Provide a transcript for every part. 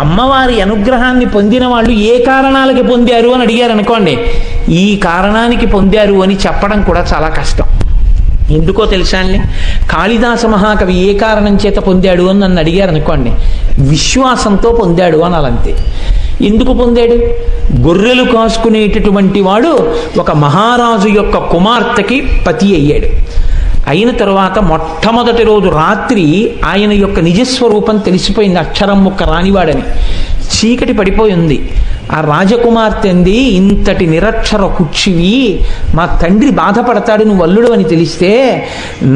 అమ్మవారి అనుగ్రహాన్ని పొందిన వాళ్ళు ఏ కారణాలకి పొందారు అని అడిగారు అనుకోండి, ఈ కారణానికి పొందారు అని చెప్పడం కూడా చాలా కష్టం. ఎందుకో తెలుసా అండి, కాళిదాస మహాకవి ఏ కారణం చేత పొందాడు అని నన్ను అడిగారు అనుకోండి, విశ్వాసంతో పొందాడు అనాలంతే. ఎందుకు పొందాడు? గొర్రెలు కాసుకునేటటువంటి వాడు ఒక మహారాజు యొక్క కుమార్తెకి పతి అయ్యాడు. అయిన తరువాత మొట్టమొదటి రోజు రాత్రి ఆయన యొక్క నిజస్వరూపం తెలిసిపోయింది, అక్షరం ముక్క రానివాడని. చీకటి పడిపోయింది. ఆ రాజకుమార్తె అంది, ఇంతటి నిరక్షర కుచ్చివి, మా తండ్రి బాధపడతాడు నువ్వు అల్లుడు అని తెలిస్తే,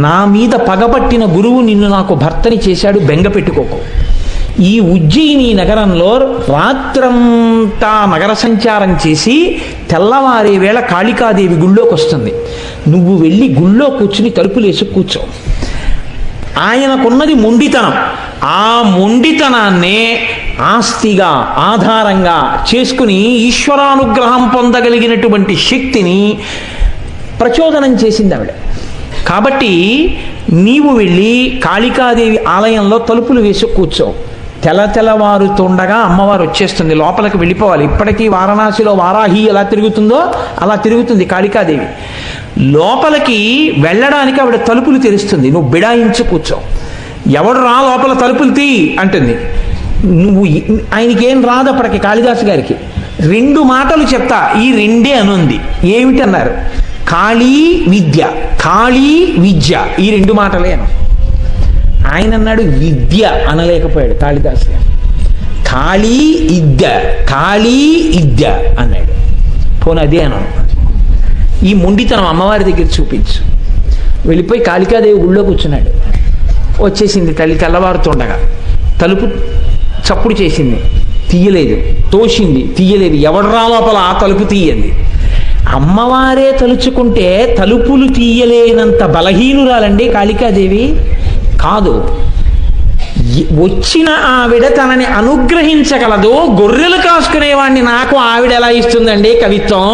నా మీద పగపట్టిన గురువు నిన్ను నాకు భర్తని చేశాడు, బెంగ పెట్టుకోకు. ఈ ఉజ్జయిని నగరంలో రాత్రంతా నగర సంచారం చేసి తెల్లవారే వేళ కాళికాదేవి గుళ్ళోకి వస్తుంది. నువ్వు వెళ్ళి గుళ్ళో కూర్చుని తలుపులేసి కూర్చో. ఆయనకున్నది మొండితనం. ఆ మొండితనాన్నే ఆస్తిగా ఆధారంగా చేసుకుని ఈశ్వరానుగ్రహం పొందగలిగినటువంటి శక్తిని ప్రచోదనం చేసింది ఆవిడ. కాబట్టి నీవు వెళ్ళి కాళికాదేవి ఆలయంలో తలుపులు వేసి కూర్చో. తెల్లవారుతుండగా అమ్మవారు వచ్చేస్తుంది, లోపలికి వెళ్ళిపోవాలి. ఇప్పటికీ వారణాసిలో వారాహి ఎలా తిరుగుతుందో అలా తిరుగుతుంది కాళికాదేవి. లోపలికి వెళ్ళడానికి ఆవిడ తలుపులు తెరుస్తుంది. నువ్వు బిడాయించి కూర్చో. ఎవడు రా లోపల తలుపులు తీ అంటుంది. నువ్వు ఆయనకేం రాదు అప్పటికి కాళిదాసు గారికి. 2 మాటలు చెప్తా, ఈ 2 అనుంది. ఏమిటన్నారు? కాళీ విద్య, కాళీ విద్య, ఈ 2 మాటలే అను. ఆయన అన్నాడు విద్య అనలేకపోయాడు కాళిదాసు గారు. కాళీ విద్య, కాళీ విద్య అన్నాడు. పోనీ అదే అను. ఈ మొండితనం అమ్మవారి దగ్గర చూపించు. వెళ్ళిపోయి కాళికాదేవి గుళ్ళో కూర్చున్నాడు. వచ్చేసింది తల్లి తెల్లవారుతుండగా. తలుపు చప్పుడు చేసింది, తీయలేదు. తోసింది, తీయలేదు. ఎవడరా లోపల ఆ తలుపు తీయండి. అమ్మవారే తలుచుకుంటే తలుపులు తీయలేనంత బలహీనురాలండి కాళికాదేవి కాదు. వచ్చిన ఆవిడ తనని అనుగ్రహించగలదు. గొర్రెలు కాసుకునేవాడిని నాకు ఆవిడ ఎలా ఇస్తుందండి కవిత్వం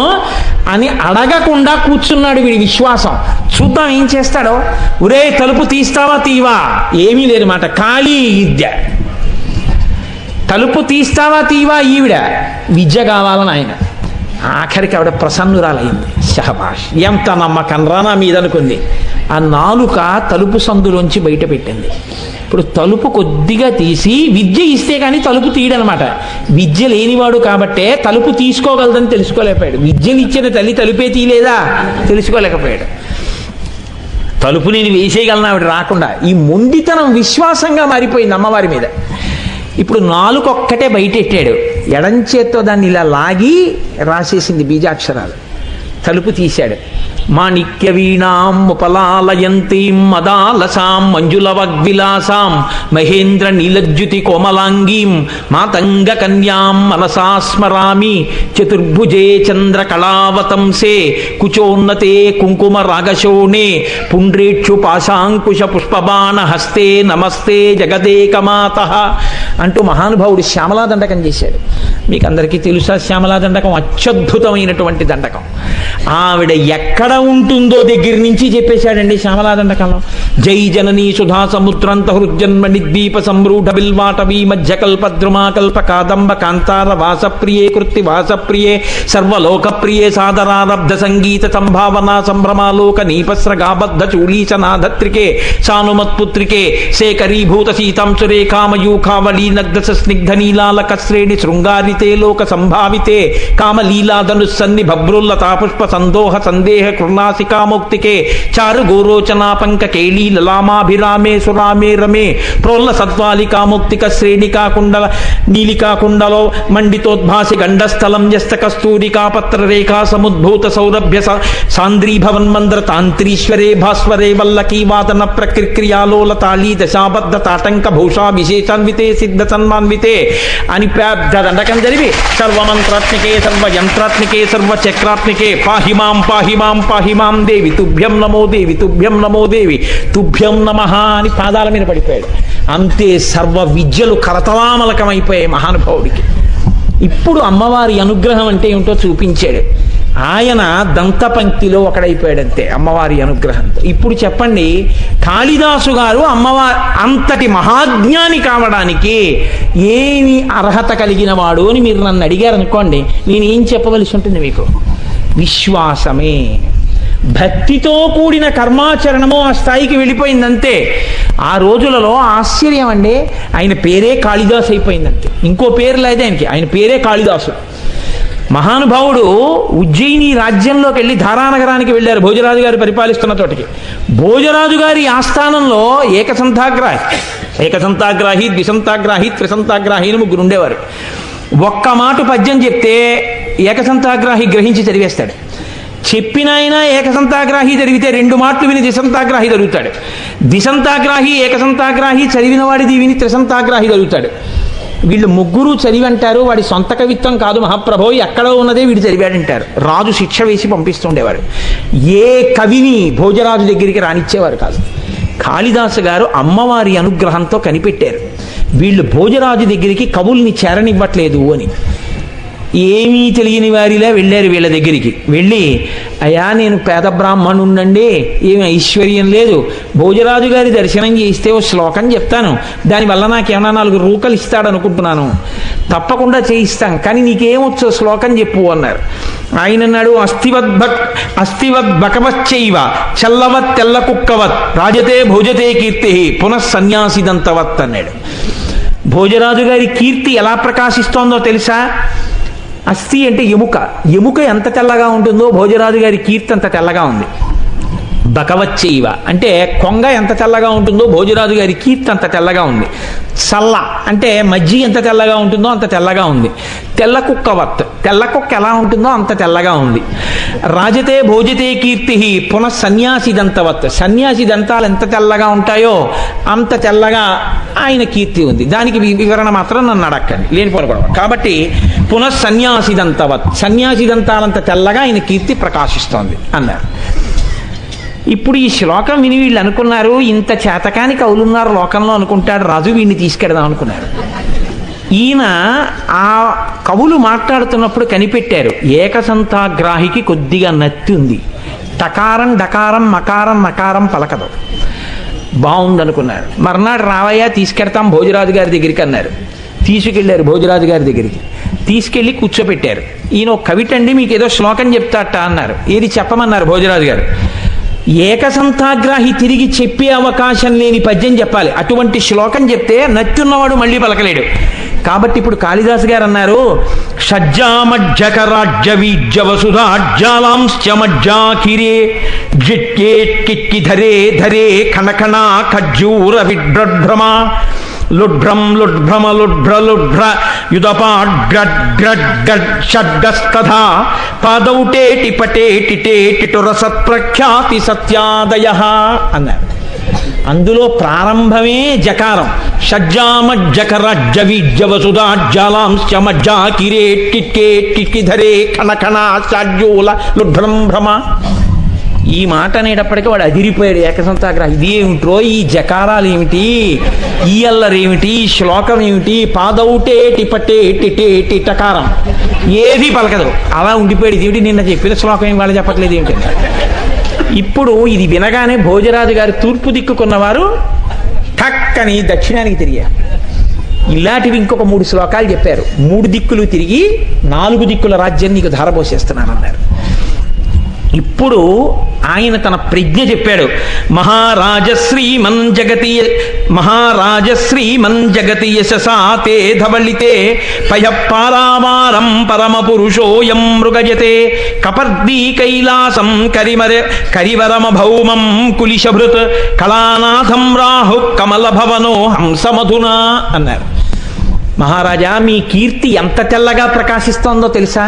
అని అడగకుండా కూర్చున్నాడు వీడి విశ్వాసం. చూద్దాం ఏం చేస్తాడో. ఒరే తలుపు తీస్తావా తీవా? ఏమీ లేదు మాట. ఖాళీ విద్య. తలుపు తీస్తావా తీవా? ఈవిడ విద్య కావాలని ఆయన. ఆఖరికి ఆవిడ ప్రసన్నురాలైంది. షహబాష్, ఎంత నమ్మకం రా నా మీద అనుకుంది. ఆ నాలుక తలుపు సందులోంచి బయట పెట్టింది. ఇప్పుడు తలుపు కొద్దిగా తీసి విద్య ఇస్తే కానీ తలుపు తీయడనమాట. విద్య లేనివాడు కాబట్టే తలుపు తీసుకోగలదని తెలుసుకోలేకపోయాడు. విద్యను ఇచ్చిన తల్లి తలుపే తీయలేదా తెలుసుకోలేకపోయాడు. తలుపు నేను వేసేయగలను ఆవిడ రాకుండా. ఈ మొండితనం విశ్వాసంగా మారిపోయింది అమ్మవారి మీద. ఇప్పుడు నాలుకొక్కటే బయటెట్టాడు. ఎడంచేత్తో దాన్ని ఇలా లాగి రాసేసింది బీజాక్షరాలు. తలుపు తీశాడు. మాణిక్య వీణాం ఉపలాలయంతీం మదాలసాం మంజులవగ్విలాసాం మహేంద్ర నీలజ్యుతి కోమలాంగీం మాతంగ కన్యాం మనసా స్మరామి చతుర్భుజే చంద్ర కళావతంసే కుచోన్నతే కుంకుమ రాగశోణే పుండ్రేక్షు పాశాంకుశ పుష్పబాణ హస్తే నమస్తే జగదేకమాతః అంటూ మహానుభావుడు శ్యామలా దండకం చేశాడు. మీకు అందరికీ తెలుసా శ్యామలా దండకం అత్యద్భుతమైనటువంటి దండకం. ఆవిడ ఎక్కడ ఉంటుందో దగ్గర నుంచి చెప్పేశాడండి శ్యామలా దండకంలో. జై జననీ సుధా సముద్రంత హృజ్జన్మణి ద్వీప సంరూఢ బిల్వాటవీ మధ్యకల్పద్రుమాకల్ప కాదంబ కాంతార వాసప్రియే కృత్తి వాసప్రియే సర్వలోకప్రియే సాదరారబ్ధ సంగీత సంభావనా సంభ్రమాలోక నీపస్రగాబద్ధ చూలీచనాధత్రికే సానుమత్పుత్రికే శేఖరీభూత సీతాంశురేఖామయూఖావళీ నగ్ధ స్నిగ్ధ నీలాలక శ్రేణి శృంగారితే లోక సంభావితే కామలీలాధనుస్సన్ని భభ్రుల్లతా పుష్ప సందోహ సందేహ కృణాసికాముక్తికే చారు గోరోచనా పంక కేళీ లలామాభిరామే సురామే రమే ప్రోల్ల సద్వాలికాముక్తిక శ్రేణికా కుండల నీలికా కుండలో మండితోద్భాసి గండస్థలం న్యస్త కస్తూరికా పత్ర రేఖా సముద్భూత సౌరభ్య సాంద్రీభవన్మంద్ర తాంత్రీశ్వరే భాస్వరే వల్లకీ వాదన ప్రక్రియాలోల తాళీ దశాబద్ధ తాటంక భూషా విశేషాన్వితే సిద్ధ సన్మాన్వితే అని పెద్ద దండకం జరిపి సర్వమంత్రాత్మికే సర్వయంత్రాత్మికే సర్వచక్రాత్మికే పాహిమాం పాహిమాం పాహిమాం దేవి తుభ్యం నమో దేవి తుభ్యం నమో దేవి తుభ్యం నమః అని పాదాల మీద పడిపోయాడు. అంతే సర్వ విద్యలు కరతలామలకమైపోయాయి మహానుభావుడికి. ఇప్పుడు అమ్మవారి అనుగ్రహం అంటే ఏమిటో చూపించాడు. ఆయన దంతపంక్తిలో ఒకడైపోయాడంతే అమ్మవారి అనుగ్రహంతో. ఇప్పుడు చెప్పండి, కాళిదాసు గారు అమ్మవారి అంతటి మహాజ్ఞాని కావడానికి ఏమి అర్హత కలిగిన వాడు అని మీరు నన్ను అడిగారు అనుకోండి, నేను ఏం చెప్పవలసి ఉంటుంది మీకు? విశ్వాసమే. భక్తితో కూడిన కర్మాచరణము ఆ స్థాయికి వెళ్ళిపోయిందంతే. ఆ రోజులలో ఆశ్చర్యం అండి, ఆయన పేరే కాళిదాసు అయిపోయిందంతే. ఇంకో పేరు లేదు ఆయనకి, ఆయన పేరే కాళిదాసు. మహానుభావుడు ఉజ్జయిని రాజ్యంలోకి వెళ్ళి ధారానగరానికి వెళ్ళారు, భోజరాజు గారు పరిపాలిస్తున్న తోటికి. భోజరాజు గారి ఆస్థానంలో ఏకసంతాగ్రాహి, ద్విసంతాగ్రాహి, త్రిసంతాగ్రాహి అని ముగ్గురు ఉండేవారు. ఒక్క మాట పద్యం చెప్తే ఏకసంతాగ్రాహి గ్రహించి చదివేస్తాడు. చెప్పిన ఆయన ఏకసంతాగ్రాహి జరిగితే 2 మాటలు విని ద్విసంతాగ్రాహి జరుగుతాడు. ద్విసంతాగ్రాహి ఏకసంతాగ్రాహి చదివిన వాడిది విని త్రిసంతాగ్రాహి జరుగుతాడు. వీళ్ళు ముగ్గురు చదివి అంటారు, వాడి సొంత కవిత్వం కాదు మహాప్రభో, ఎక్కడో ఉన్నదే వీడు చదివాడంటారు. రాజు శిక్ష వేసి పంపిస్తుండేవాడు. ఏ కవిని భోజరాజు దగ్గరికి రానిచ్చేవారు కాదు. కాళిదాసు గారు అమ్మవారి అనుగ్రహంతో కనిపెట్టారు, వీళ్ళు భోజరాజు దగ్గరికి కవుల్ని చేరనివ్వట్లేదు అని. ఏమీ తెలియని వారిలా వెళ్ళారు వీళ్ళ దగ్గరికి. వెళ్ళి, అయ్యా నేను పేద బ్రాహ్మణుండండి, ఏమి ఐశ్వర్యం లేదు, భోజరాజు గారి దర్శనం చేస్తే ఓ శ్లోకం చెప్తాను, దానివల్ల నాకేమన్నా 4 రూకలు ఇస్తాడు అనుకుంటున్నాను, తప్పకుండా చేయిస్తాం, కానీ నీకేమొచ్చో శ్లోకం చెప్పు అన్నారు. ఆయన అన్నాడు, అస్థివద్ బకవచ్చైవ చల్లవత్ తెల్ల కుక్కవత్ రాజతే భోజతే కీర్తి పునఃసన్యాసిదంతవత్ అన్నాడు. భోజరాజు గారి కీర్తి ఎలా ప్రకాశిస్తోందో తెలుసా? అస్థి అంటే ఎముక, ఎముక ఎంత తెల్లగా ఉంటుందో భోజరాజు గారి కీర్తి అంత తెల్లగా ఉంది. బకవచ్చైవ అంటే కొంగ ఎంత తెల్లగా ఉంటుందో భోజరాజు గారి కీర్తి అంత తెల్లగా ఉంది. చల్ల అంటే మజ్జి ఎంత తెల్లగా ఉంటుందో అంత తెల్లగా ఉంది. తెల్ల కుక్కవత్, తెల్ల కుక్క ఎలా ఉంటుందో అంత తెల్లగా ఉంది. రాజతే భోజతే కీర్తి పునఃసన్యాసి దంతవత్, సన్యాసి దంతాలు ఎంత తెల్లగా ఉంటాయో అంత తెల్లగా ఆయన కీర్తి ఉంది. దానికి వివరణ మాత్రం నన్ను అడక్కండి, లేనిపోను గొడవ. కాబట్టి పునఃసన్యాసి దంతవత్, సన్యాసి దంతాలంత తెల్లగా ఆయన కీర్తి ప్రకాశిస్తోంది అన్నారు. ఇప్పుడు ఈ శ్లోకం విని వీళ్ళు అనుకున్నారు, ఇంత చేతకాని కవులున్నారు లోకంలో అనుకుంటాడు రాజు, వీడిని తీసుకెడదాం అనుకున్నారు. ఈయన ఆ కవులు మాట్లాడుతున్నప్పుడు కనిపెట్టారు, ఏకసంతాగ్రాహికి కొద్దిగా నత్తి ఉంది, టకారం డకారం మకారం నకారం పలకదు, బాగుందనుకున్నారు. మర్నాడు రావయ్యా తీసుకెడతాం భోజరాజు గారి దగ్గరికి అన్నారు. తీసుకెళ్లారు భోజరాజు గారి దగ్గరికి, తీసుకెళ్లి కూర్చోపెట్టారు. ఈయన ఒక కవిటండి, మీకు ఏదో శ్లోకం చెప్తాట అన్నారు. ఏది చెప్పమన్నారు భోజరాజు గారు? ఏకసంతాగ్రాహి తిరిగి చెప్పే అవకాశం లేని పద్యం చెప్పాలి. అటువంటి శ్లోకం చెప్తే నత్యున్నవాడు మళ్ళీ పలకలేడు. కాబట్టి ఇప్పుడు కాళిదాసు గారు అన్నారు, షజ్జామజ్జకరాజ్య వీజ్య వసుధాజ్జాలాంశ్చమజ్జాకిరే జిట్యేట్కిక్కి ధరే ధరే ఖణఖణ ఖజ్జూర విడ్రభ్రమా లుఢ్రం లుఢ్భ్రమ లుఢ్భ్ర లుఢ్భ్ర యుధపాడ్గడ్గడ్గడ్షడ్గస్తథా పాదౌటేటి పటేటిటేటిటు రసత్ప్రఖ్యాతి సత్యాదయ అన్నారు. అందులో ప్రారంభమే జకారం. షజ్జామజ్జకరాజ్య వీజ్య వసుధాజ్జాలాంశ్చమజ్జాకిరేట్కిక్కేట్కిక్కి ధరే ఖణఖణ షాజ్జూల లుఢ్రం భ్రమ. ఈ మాట అనేటప్పటికీ వాడు అదిరిపోయాడు ఏకసంతాగ్రహం. ఇది ఏమిటో, ఈ జకారాలు ఏమిటి, ఈ అల్లరేమిటి, ఈ శ్లోకం ఏమిటి, పాదౌటేటి పట్టేటి టకారం ఏది పలకదు, అలా ఉండిపోయాడు. ఇది నిన్న చెప్పిన శ్లోకం ఏం వాళ్ళు చెప్పట్లేదు ఏమిటి. ఇప్పుడు ఇది వినగానే భోజరాజు గారు తూర్పు దిక్కుకున్నవారు టక్కని దక్షిణానికి తిరిగారు. ఇలాంటివి ఇంకొక 3 శ్లోకాలు చెప్పారు. 3 దిక్కులు తిరిగి 4 దిక్కుల రాజ్యం నీకు ధారపోసేస్తున్నానన్నారు. ఇప్పుడు ఆయన తన ప్రజ్ఞ చెప్పాడు. మహారాజశ్రీమన్ జగతి యశసాతే ధవళితే పయఃపారావారం పరమ పురుషోయం మృగజతే కపర్దీ కైలాసం కరివరమ భౌమం కులిశభృత్ కళానాథం రాహు కమల భవనో హంసమధునా అన్నారు. మహారాజా, మీ కీర్తి ఎంత తెల్లగా ప్రకాశిస్తోందో తెలుసా?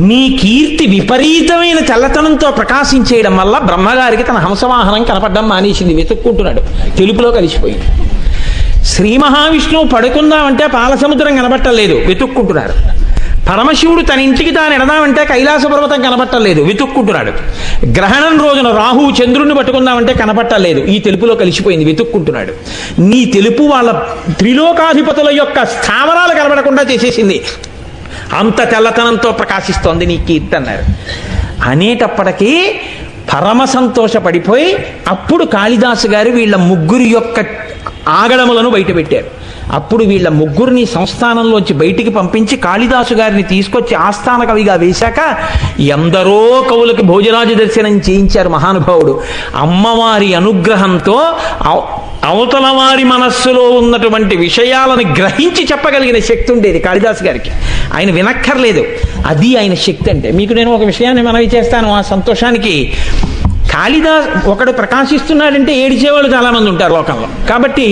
మీ కీర్తి విపరీతమైన తెల్లతనంతో ప్రకాశించేయడం వల్ల బ్రహ్మగారికి తన హంసవాహనం కనపడడం మానేసింది, వెతుక్కుంటున్నాడు, తెలుపులో కలిసిపోయింది. శ్రీ మహావిష్ణువు పడుకుందామంటే పాలసముద్రం కనబట్టలేదు, వెతుక్కుంటున్నాడు. పరమశివుడు తన ఇంటికి తాను ఎడదామంటే కైలాస పర్వతం కనపట్టలేదు, వెతుక్కుంటున్నాడు. గ్రహణం రోజున రాహువు చంద్రుడిని పట్టుకుందామంటే కనపట్టలేదు, ఈ తెలుపులో కలిసిపోయింది, వెతుక్కుంటున్నాడు. నీ తెలుపు వాళ్ళ త్రిలోకాధిపతుల యొక్క స్థావరాలు కనబడకుండా చేసేసింది. అంత తెల్లతనంతో ప్రకాశిస్తోంది నీ కీర్తి అన్నారు. అనేటప్పటికీ పరమ సంతోషపడిపోయి అప్పుడు కాళిదాసు గారు వీళ్ళ ముగ్గురి యొక్క ఆగడములను బయటపెట్టారు. అప్పుడు వీళ్ళ ముగ్గురిని సంస్థానంలోంచి బయటికి పంపించి కాళిదాసు గారిని తీసుకొచ్చి ఆస్థాన కవిగా వేశాక ఎందరో కవులకి భోజరాజు దర్శనం చేయించారు మహానుభావుడు. అమ్మవారి అనుగ్రహంతో అవతల వారి మనస్సులో ఉన్నటువంటి విషయాలను గ్రహించి చెప్పగలిగిన శక్తి ఉండేది కాళిదాసు గారికి. ఆయన వినక్కర్లేదు, అది ఆయన శక్తి అంటే. మీకు నేను ఒక విషయాన్ని మనవి చేస్తాను. ఆ సంతోషానికి కాళిదాస్ ఒకడు ప్రకాశిస్తున్నాడంటే ఏడిచేవాళ్ళు చాలామంది ఉంటారు లోకంలో. కాబట్టి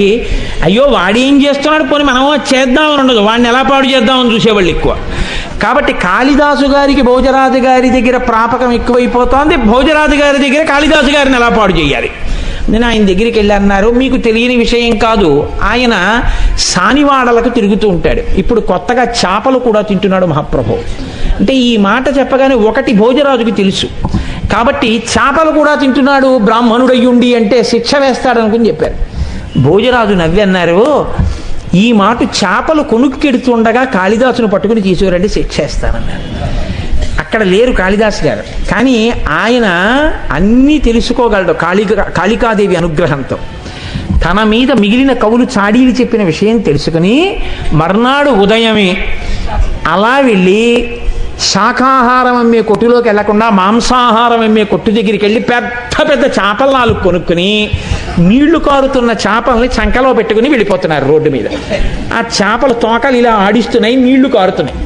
అయ్యో వాడేం చేస్తున్నాడు, పోనీ మనం చేద్దామని ఉండదు, వాడిని ఎలా పాడు చేద్దామని చూసేవాళ్ళు ఎక్కువ. కాబట్టి కాళిదాసు గారికి భోజరాజు గారి దగ్గర ప్రాపకం ఎక్కువైపోతోంది, భోజరాజు గారి దగ్గర కాళిదాసు గారిని ఎలా పాడు చేయాలి. నేను ఆయన దగ్గరికి వెళ్ళి అన్నారు, మీకు తెలియని విషయం కాదు, ఆయన సానివాడలకు తిరుగుతూ ఉంటాడు. ఇప్పుడు కొత్తగా చేపలు కూడా తింటున్నాడు మహాప్రభు. అంటే ఈ మాట చెప్పగానే ఒకటి భోజరాజుకి తెలుసు, కాబట్టి చేపలు కూడా తింటున్నాడు బ్రాహ్మణుడయ్యుండి అంటే శిక్ష వేస్తాడనుకుని చెప్పారు. భోజరాజు నవ్వి అన్నారు, ఈ మాట చేపలు కొనుక్కెడుతుండగా కాళిదాసును పట్టుకుని తీసుకురండి, శిక్ష వేస్తానన్నారు. అక్కడ లేరు కాళిదాసు గారు, కానీ ఆయన అన్నీ తెలుసుకోగలడు కాళికాదేవి అనుగ్రహంతో. తన మీద మిగిలిన కవులు చాడీలు చెప్పిన విషయం తెలుసుకుని మర్నాడు ఉదయమే అలా వెళ్ళి శాకాహారం అమ్మే కొట్టులోకి వెళ్లకుండా మాంసాహారం అమ్మే కొట్టు దగ్గరికి వెళ్ళి పెద్ద పెద్ద చేపలు 4 కొనుక్కుని నీళ్లు కారుతున్న చేపల్ని చంకలో పెట్టుకుని వెళ్ళిపోతున్నారు రోడ్డు మీద. ఆ చేపలు తోకలు ఇలా ఆడిస్తున్నాయి, నీళ్లు కారుతున్నాయి.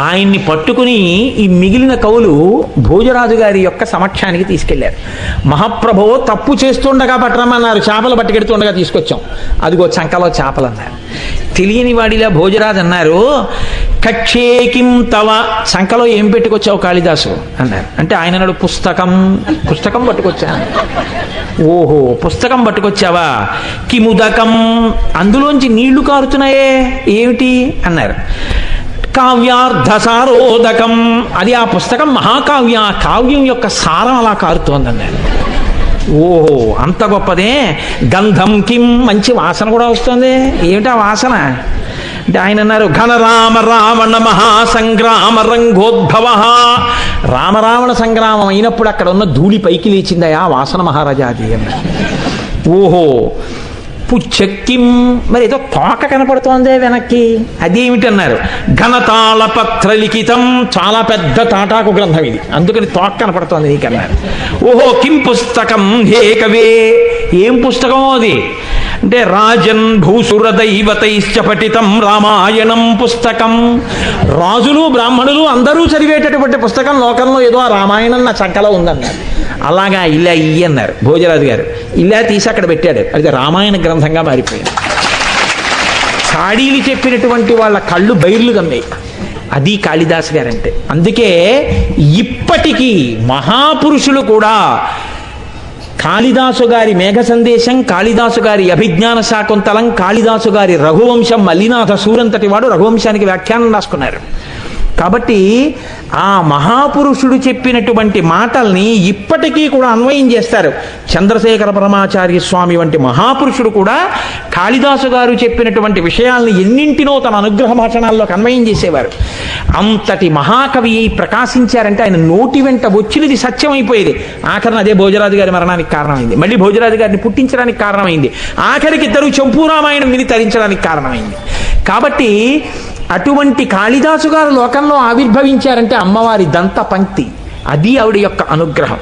ఆయన్ని పట్టుకుని ఈ మిగిలిన కవులు భోజరాజు గారి యొక్క సమక్షానికి తీసుకెళ్లారు. మహాప్రభు తప్పు చేస్తుండగా పట్టరమన్నారు, చేపలు పట్టుకెడుతుండగా తీసుకొచ్చాం, అదిగో చంకలో చేపలు అన్నారు. తెలియని వాడిలా భోజరాజు అన్నారు, కక్షేకిం తవ, చంకలో ఏం పెట్టుకొచ్చావు కాళిదాసు అన్నారు. అంటే ఆయన అన్నాడు, పుస్తకం పట్టుకొచ్చాను. ఓహో, పుస్తకం పట్టుకొచ్చావా? కిముదకం, అందులోంచి నీళ్లు కారుతున్నాయే ఏమిటి అన్నారు. కావ్యార్థసారోదకం, అది ఆ పుస్తకం మహాకావ్య, కావ్యం యొక్క సారం అలా కారుతోందన్నారు. ఓహో, అంత గొప్పదే. గంధం కిం, మంచి వాసన కూడా వస్తుంది, ఏమిటా వాసన అంటే ఆయన అన్నారు, ఘనరామ రావణ మహాసంగ్రామ రంగోద్భవ, రామరావణ సంగ్రామం అయినప్పుడు అక్కడ ఉన్న ధూళి పైకి లేచిందయా వాసన మహారాజాది అన్నారు. ఓహో, పుచ్చక్కిం, మరి ఏదో తోక కనపడుతోందే వెనక్కి, అదేమిటన్నారు. ఘనతాళ పత్ర లిఖితం, చాలా పెద్ద తాటాకు గ్రంథం ఇది, అందుకని తోక కనపడుతోంది నీకన్నారు. ఓహో, కిం పుస్తకం హే కవే, ఏం పుస్తకమో అది అంటే రాజన్ భూసుర దైవతైశ్చ పఠితం రామాయణం పుస్తకం, రాజులు బ్రాహ్మణులు అందరూ చదివేటటువంటి పుస్తకం లోకంలో ఏదో ఆ రామాయణం నా చంకలో ఉందన్నారు. అలాగా ఇలా ఇయ్యి అన్నారు భోజరాజు గారు. ఇలా తీసి అక్కడ పెట్టాడు, అది రామాయణ గ్రంథంగా మారిపోయింది. చాడీలు చెప్పినటువంటి వాళ్ళ కళ్ళు బైర్లు కమ్మాయి, అది కాళిదాసు గారంటే. అందుకే ఇప్పటికీ మహాపురుషులు కూడా కాళిదాసు గారి మేఘ సందేశం, కాళిదాసు గారి అభిజ్ఞాన శాకుంతలం, కాళిదాసు గారి రఘువంశం, మల్లినాథ సూరంతటి వాడు రఘువంశానికి వ్యాఖ్యానం రాసుకున్నారు. కాబట్టి ఆ మహాపురుషుడు చెప్పినటువంటి మాటల్ని ఇప్పటికీ కూడా అన్వయం చేస్తారు. చంద్రశేఖర పరమాచార్య స్వామి వంటి మహాపురుషుడు కూడా కాళిదాసు గారు చెప్పినటువంటి విషయాల్ని ఎన్నింటినో తన అనుగ్రహ భాషణాల్లోకి అన్వయం చేసేవారు. అంతటి మహాకవి ప్రకాశించారంటే ఆయన నోటి వెంట వచ్చినది సత్యమైపోయేది. ఆఖరణ అదే భోజరాజు గారి మరణానికి కారణమైంది, మళ్ళీ భోజరాజు గారిని పుట్టించడానికి కారణమైంది, ఆఖరికి ఇద్దరు చంపూరామాయణం విని తరించడానికి కారణమైంది. కాబట్టి అటువంటి కాళిదాసు గారు లోకంలో ఆవిర్భవించారంటే అమ్మవారి దంత పంక్తి, అది ఆవిడ యొక్క అనుగ్రహం.